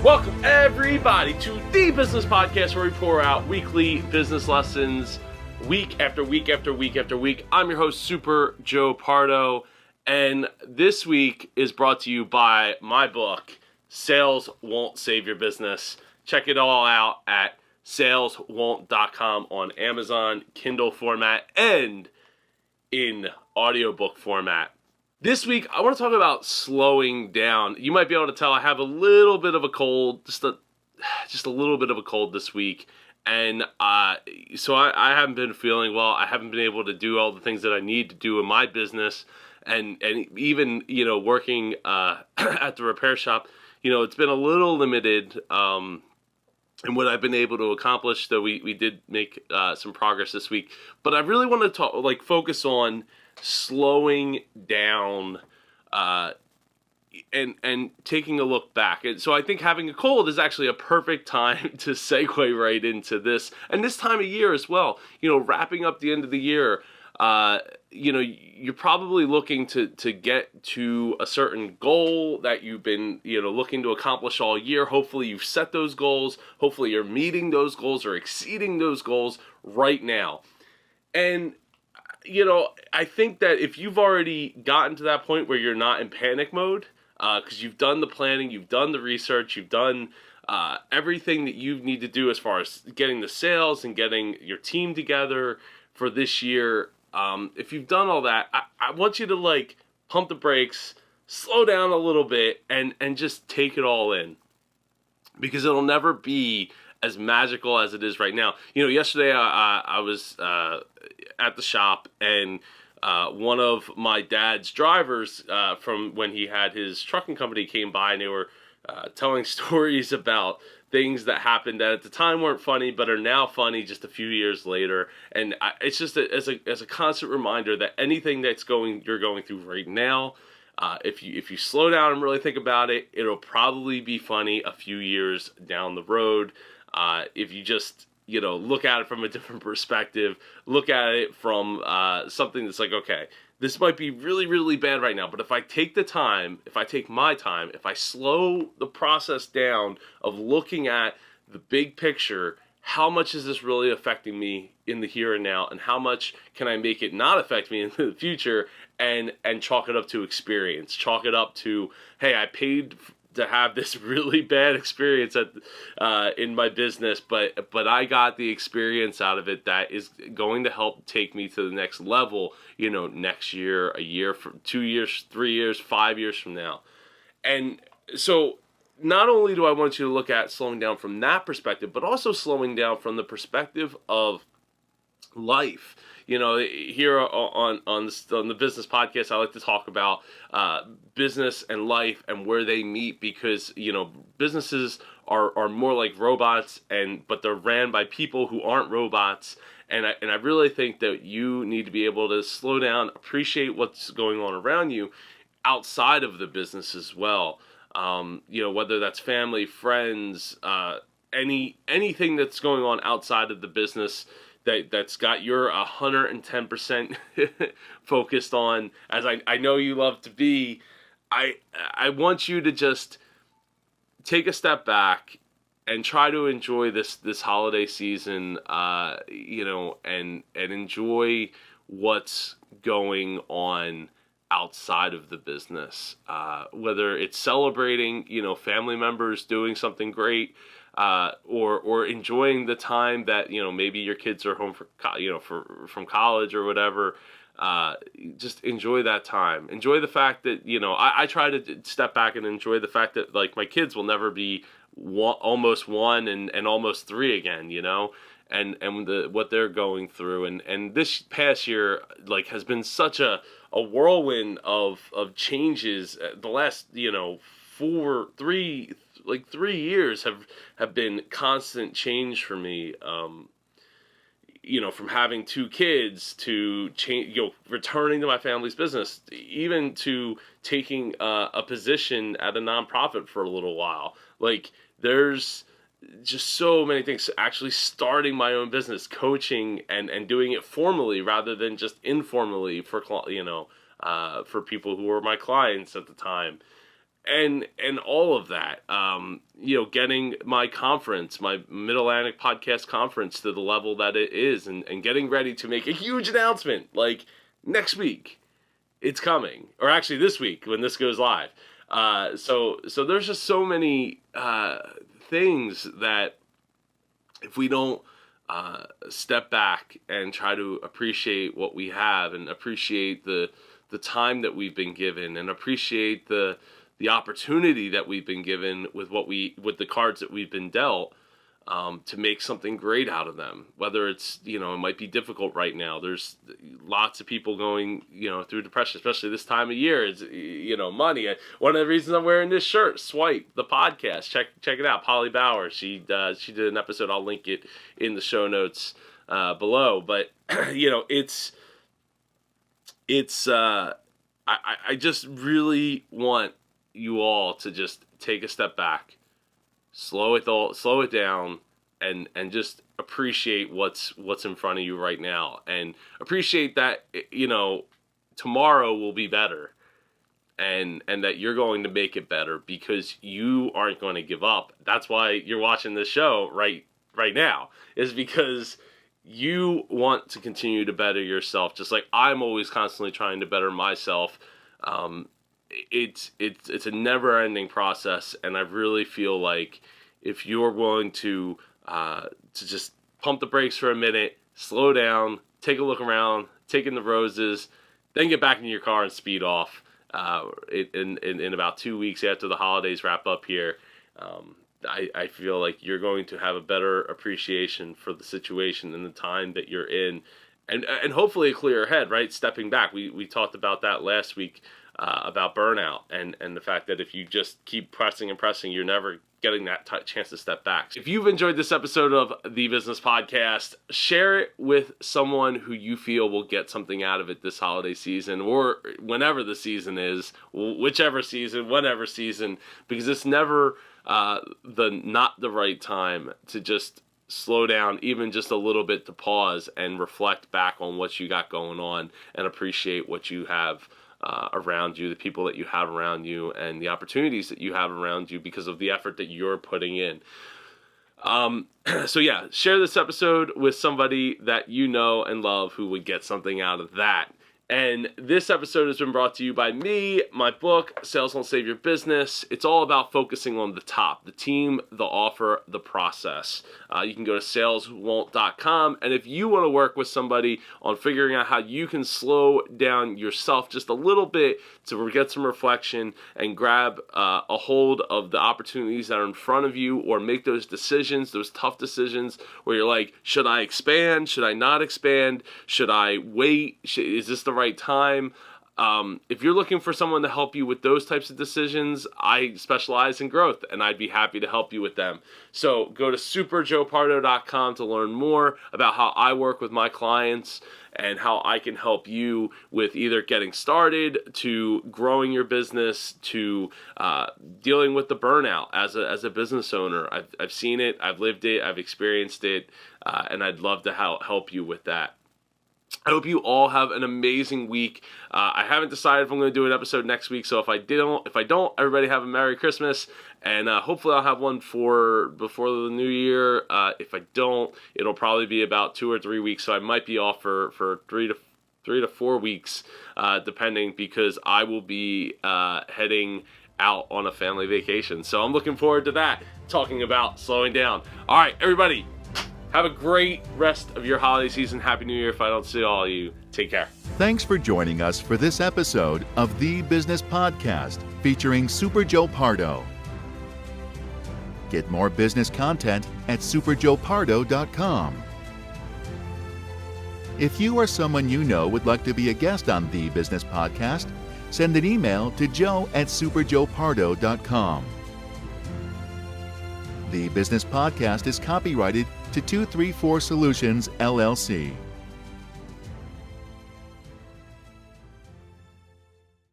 Welcome everybody to the Business Podcast, where we pour out weekly business lessons week after week after week after week. I'm your host, Super Joe Pardo, and this week is brought to you by my book, Sales Won't Save Your Business. Check it all out at saleswon't.com on Amazon, Kindle format, and in audiobook format. This week, I want to talk about slowing down. You might be able to tell I have a little bit of a cold, just a little bit of a cold this week. And so I haven't been feeling well. I haven't been able to do all the things that I need to do in my business. And even, working at the repair shop, it's been a little limited in what I've been able to accomplish, though we did make some progress this week. But I really want to focus on slowing down and taking a look back. And so I think having a cold is actually a perfect time to segue right into this. And this time of year as well, wrapping up the end of the year, you're probably looking to get to a certain goal that you've been, looking to accomplish all year. Hopefully you've set those goals. Hopefully you're meeting those goals or exceeding those goals right now. And I think that if you've already gotten to that point where you're not in panic mode, because you've done the planning, you've done the research, you've done everything that you need to do as far as getting the sales and getting your team together for this year, if you've done all that, I want you to pump the brakes, slow down a little bit, and just take it all in, because it'll never be as magical as it is right now. Yesterday I was at the shop, and one of my dad's drivers from when he had his trucking company came by, and they were telling stories about things that happened that at the time weren't funny, but are now funny just a few years later. And it's just as a constant reminder that anything that's you're going through right now, if you slow down and really think about it, it'll probably be funny a few years down the road. If you just, look at it from a different perspective, look at it from something that's okay, this might be really, really bad right now, but if I take my time, if I slow the process down of looking at the big picture, how much is this really affecting me in the here and now, and how much can I make it not affect me in the future, and chalk it up to experience, chalk it up to, hey, I paid to have this really bad experience in my business, but I got the experience out of it that is going to help take me to the next level, next year, a year, 2 years, 3 years, 5 years from now. And so not only do I want you to look at slowing down from that perspective, but also slowing down from the perspective of life. Here on the Business Podcast, I like to talk about business and life and where they meet, because businesses are more like robots, but they're ran by people who aren't robots. And I really think that you need to be able to slow down, appreciate what's going on around you outside of the business as well. Whether that's family, friends, anything that's going on outside of the business that's got your 110% focused on, as I know you love to be. I want you to just take a step back and try to enjoy this holiday season, and enjoy what's going on outside of the business, whether it's celebrating, family members doing something great, or enjoying the time that maybe your kids are home from college or whatever. Just enjoy that time. Enjoy the fact that I try to step back and enjoy the fact that my kids will never be almost 1 and almost 3 again. And what they're going through, and this past year has been such a whirlwind of changes. The last 3 years have been constant change for me. From having 2 kids to returning to my family's business, even to taking a position at a nonprofit for a little while. There's just so many things. Actually starting my own business, coaching and doing it formally rather than just informally for people who were my clients at the time. and all of that, getting my conference, my Mid-Atlantic Podcast Conference, to the level that it is, and getting ready to make a huge announcement, like next week. It's coming, or actually this week when this goes live. So there's just so many things that if we don't step back and try to appreciate what we have, and appreciate the time that we've been given, and appreciate the opportunity that we've been given with the cards that we've been dealt, to make something great out of them. Whether it's, it might be difficult right now. There's lots of people going, through depression, especially this time of year. It's, money. One of the reasons I'm wearing this shirt, Swipe, the podcast. Check it out. Polly Bauer. She did an episode. I'll link it in the show notes below. But, I just really want you all to just take a step back, slow it down, and just appreciate what's in front of you right now, and appreciate that tomorrow will be better, and that you're going to make it better, because you aren't going to give up. That's why you're watching this show right now, is because you want to continue to better yourself, just like I'm always constantly trying to better myself. It's a never-ending process, and I really feel like if you're willing to just pump the brakes for a minute, slow down, take a look around, take in the roses, then get back in your car and speed off. In about 2 weeks after the holidays wrap up here, I feel like you're going to have a better appreciation for the situation and the time that you're in, and hopefully a clearer head, right? Stepping back. We talked about that last week. About burnout and the fact that if you just keep pressing and pressing, you're never getting that chance to step back. If you've enjoyed this episode of The Business Podcast, share it with someone who you feel will get something out of it this holiday season, or whenever the season is, whichever season, whatever season, because it's never not the right time to just slow down, even just a little bit, to pause and reflect back on what you got going on and appreciate what you have around you, the people that you have around you, and the opportunities that you have around you because of the effort that you're putting in. So yeah, share this episode with somebody that you know and love who would get something out of that. And this episode has been brought to you by me, my book, Sales Won't Save Your Business. It's all about focusing on the top, the team, the offer, the process. You can go to saleswon't.com. And if you want to work with somebody on figuring out how you can slow down yourself just a little bit to get some reflection and grab a hold of the opportunities that are in front of you, or make those decisions, those tough decisions where you're like, should I expand? Should I not expand? Should I wait? Is this the right time? If you're looking for someone to help you with those types of decisions, I specialize in growth, and I'd be happy to help you with them. So go to superjoepardo.com to learn more about how I work with my clients and how I can help you with either getting started, to growing your business, to dealing with the burnout as a business owner. I've seen it, I've lived it, I've experienced it, and I'd love to help you with that. I hope you all have an amazing week. I haven't decided if I'm going to do an episode next week, so if I don't, everybody have a Merry Christmas, and hopefully I'll have one before the new year. If I don't, it'll probably be about 2 or 3 weeks, so I might be off for 3 to 4 weeks, depending, because I will be heading out on a family vacation. So I'm looking forward to that, talking about slowing down. All right, everybody. Have a great rest of your holiday season. Happy New Year if I don't see all of you. Take care. Thanks for joining us for this episode of The Business Podcast featuring Super Joe Pardo. Get more business content at superjoepardo.com. If you or someone you know would like to be a guest on The Business Podcast, send an email to joe@superjoepardo.com. The Business Podcast is copyrighted to 234 Solutions, LLC.